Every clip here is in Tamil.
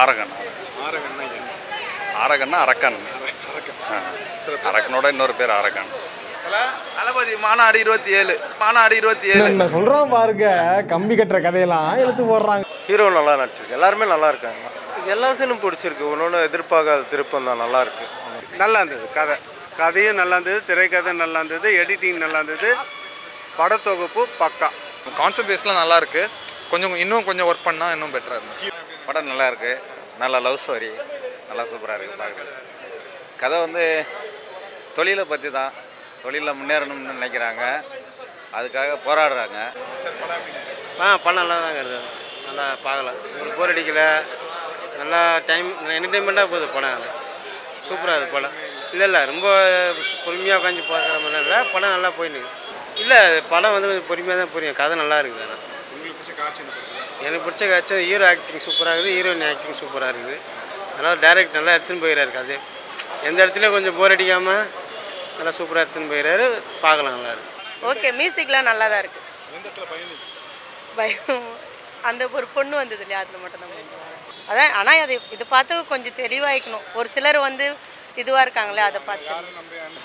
அரகன். ஆரகன்னா என்ன? அரகன்னா அரக்கன். அரக்கனோட இன்னொரு பேர் அரகன். தளபதி மாநாடு 27 மாநாடு 27 என்ன சொல்றான் பாருங்க, கம்பி கட்டுற கதையெல்லாம் எடுத்து போடுறாங்க. ஹீரோ நல்லா நடிச்சிருக்கு, எல்லாருமே நல்லா இருக்காங்க. எல்லா சீனும் பிடிச்சிருக்கு, ஒன்னொன்று எதிர்பார்க்காத திருப்பம் தான், நல்லா இருக்கு. நல்லா இருந்தது. கதையும் நல்லா இருந்தது, திரைக்கதை நல்லா இருந்தது, எடிட்டிங் நல்லா இருந்தது, படத்தொகுப்பு பக்கா. கான்செப்ட் பேஸ்லாம் நல்லா இருக்கு. இன்னும் கொஞ்சம் ஒர்க் பண்ணால் இன்னும் பெட்டராக இருக்கும். படம் நல்லா இருக்கு. நல்ல லவ் ஸ்டோரி, நல்லா சூப்பராக இருக்குது பார்க்குறது. கதை வந்து தொழிலை பற்றி தான். தொழிலில் முன்னேறணும்னு நினைக்கிறாங்க, அதுக்காக போராடுறாங்க. படம் நல்லா தாங்க இருக்குது, நல்லா பார்க்கலாம். ஒரு போர் அடிக்கலை, நல்லா டைம் என்டர்டைன்மெண்ட்டாக போகுது படம். அது சூப்பராக இருக்குது படம். இல்லை ரொம்ப பொறுமையாக உட்காந்து பார்க்குற மாதிரி இல்லை, படம் நல்லா போயின்னு. இல்லை படம் வந்து கொஞ்சம் பொறுமையாக தான் புரியும், கதை நல்லா இருக்குது. ஆனால் எனக்கு பிடிச்ச காட்சி ஹீரோ ஆக்டிங் சூப்பராக இருக்குது, ஹீரோயின் ஆக்டிங் சூப்பராக இருக்குது. அதனால் டைரக்ட் நல்லா எடுத்துன்னு போயிடாரு. அது எந்த இடத்துலையும் கொஞ்சம் போர் அடிக்காமல் நல்லா சூப்பராக எடுத்துன்னு போயிடாரு, பார்க்கலாம் நல்லா இருக்குது. ஓகே, மியூசிக்லாம் நல்லா தான் இருக்குது. பயம் அந்த ஒரு பொண்ணு வந்தது இல்லையா, அதில் மட்டும் தான் அதான். ஆனால் இது பார்த்து கொஞ்சம் தெளிவாகிக்கணும். ஒரு சிலர் வந்து இதுவாக இருக்காங்களே, அதை பார்த்து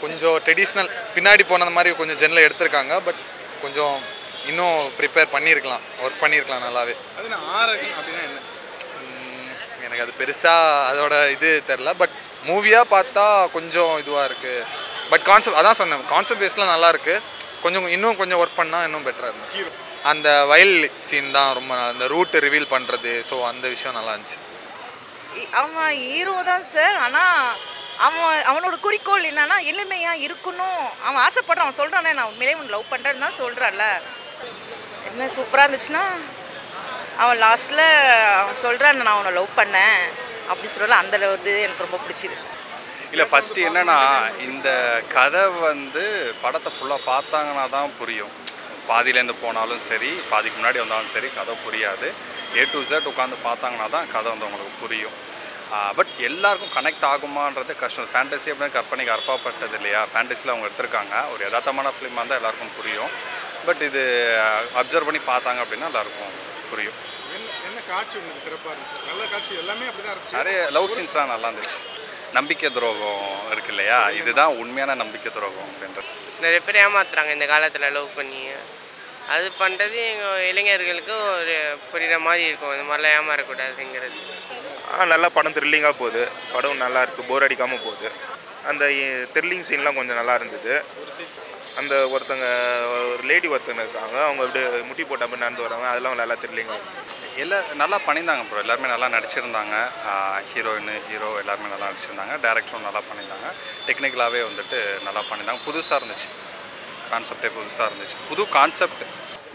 கொஞ்சம் ட்ரெடிஷ்னல் பின்னாடி போனது மாதிரி கொஞ்சம் ஜென்னில் எடுத்திருக்காங்க. பட் கொஞ்சம் இன்னும் ப்ரிப்பேர் பண்ணியிருக்கலாம், ஒர்க் பண்ணியிருக்கலாம் நல்லாவே. எனக்கு அது பெருசாக அதோட இது தெரில. பட் மூவியாக பார்த்தா கொஞ்சம் இதுவாக இருக்குது. பட் கான்செப்ட் அதான் சொன்னேன், கான்செப்ட் பேஸ்லாம் நல்லா இருக்குது. இன்னும் கொஞ்சம் ஒர்க் பண்ணால் இன்னும் பெட்டராக இருந்தது. அந்த வயல் சீன் தான் ரொம்ப அந்த ரூட்டு ரிவீல் பண்ணுறது, ஸோ அந்த விஷயம் நல்லா இருந்துச்சு. அவன் ஹீரோ தான் சார். ஆனால் அவனோட குறிக்கோள் என்னன்னா எளிமையாக இருக்கணும். அவன் ஆசைப்படுறான், அவன் சொல்கிறானே நான் உண்மையிலே உன்னை லவ் பண்ணுறேன்னு தான் சொல்கிறான்ல. என்ன சூப்பராக இருந்துச்சுன்னா, அவன் லாஸ்ட்டில் அவன் சொல்கிறான் நான் அவனை லவ் பண்ணேன் அப்படி சொல்லல. அந்த இது எனக்கு ரொம்ப பிடிச்சிது. இல்லை, ஃபஸ்ட்டு என்னென்னா இந்த கதை வந்து படத்தை ஃபுல்லாக பார்த்தாங்கன்னா தான் புரியும். பாதியிலேருந்து போனாலும் சரி, பாதிக்கு முன்னாடி வந்தாலும் சரி, கதை புரியாது. A to Z உட்காந்து பார்த்தாங்கன்னா தான் கதை வந்து உங்களுக்கு புரியும். பட் எல்லாருக்கும் கனெக்ட் ஆகுமான்றது கஷ்டம். ஃபேண்டசி அப்படின்னு கற்பனைக்கு அற்பாப்பட்டது இல்லையா. ஃபேண்டசியில் அவங்க எடுத்திருக்காங்க, ஒரு யதார்த்தமான ஃபிலிமாக இருந்தால் எல்லாருக்கும் புரியும். பட் இது அப்சர்வ் பண்ணி பார்த்தாங்க அப்படின்னா எல்லாருக்கும் புரியும். என்ன காட்சி உங்களுக்கு சிறப்பாக இருந்துச்சு? நல்ல காட்சி எல்லாமே அப்படி தான் இருந்துச்சு. நிறைய லவ் சீன்ஸ்லாம் நல்லா இருந்துச்சு. நம்பிக்கை துரோகம் இருக்கு இல்லையா, இதுதான் உண்மையான நம்பிக்கை துரோகம் அப்படின்றது. நிறைய பேர் ஏமாத்துறாங்க இந்த காலத்தில் லவ் பண்ணி. அது பண்ணுறது எங்கள் இளைஞர்களுக்கு ஒரு புரிகிற மாதிரி இருக்கும். இந்த மாதிரிலாம் ஏமாறக்கூடாதுங்கிறது. நல்லா படம் த்ரில்லிங்காக போகுது. படம் நல்லா இருக்குது, போர் அடிக்காமல் போகுது. அந்த த்ரில்லிங் சீன்லாம் கொஞ்சம் நல்லா இருந்தது. அந்த ஒரு லேடி ஒருத்தங்க இருக்காங்க, அவங்க அப்படியே முட்டி போட்ட மாதிரி நடந்து வராங்க, அதெல்லாம் நல்லா த்ரில்லிங்காக நல்லா பண்ணியிருந்தாங்க ப்ரோ. எல்லாருமே நல்லா நடிச்சிருந்தாங்க. ஹீரோயின் ஹீரோ எல்லாருமே நல்லா நடிச்சிருந்தாங்க. டேரக்டரும் நல்லா பண்ணியிருந்தாங்க. டெக்னிக்கலாகவே வந்துட்டு நல்லா பண்ணியிருந்தாங்க. புதுசாக இருந்துச்சு, கான்செப்டே புதுசாக இருந்துச்சு. புது கான்செப்ட்.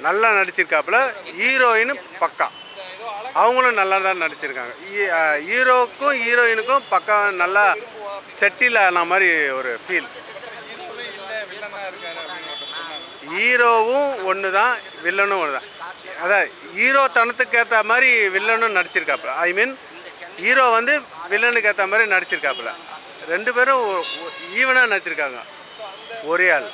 நல்லா நடிச்சிருக்காப்புல. ஹீரோயின் பக்கா, அவங்களும் நல்லா தான் நடிச்சிருக்காங்க. ஹீரோவுக்கும் ஹீரோயினுக்கும் பக்கா நல்லா செட்டில் ஆன மாதிரி ஒரு ஃபீல். ஹீரோவும் ஒன்று தான், வில்லனும் ஒன்று தான். அதான் ஹீரோ தனத்துக்கு ஏற்ற மாதிரி வில்லனும் நடிச்சிருக்காப்புல. ஐ மீன் ஹீரோ வந்து வில்லனுக்கு ஏற்ற மாதிரி நடிச்சிருக்காப்புல. ரெண்டு பேரும் ஈவனாக நடிச்சிருக்காங்க, ஒரே ஆள்.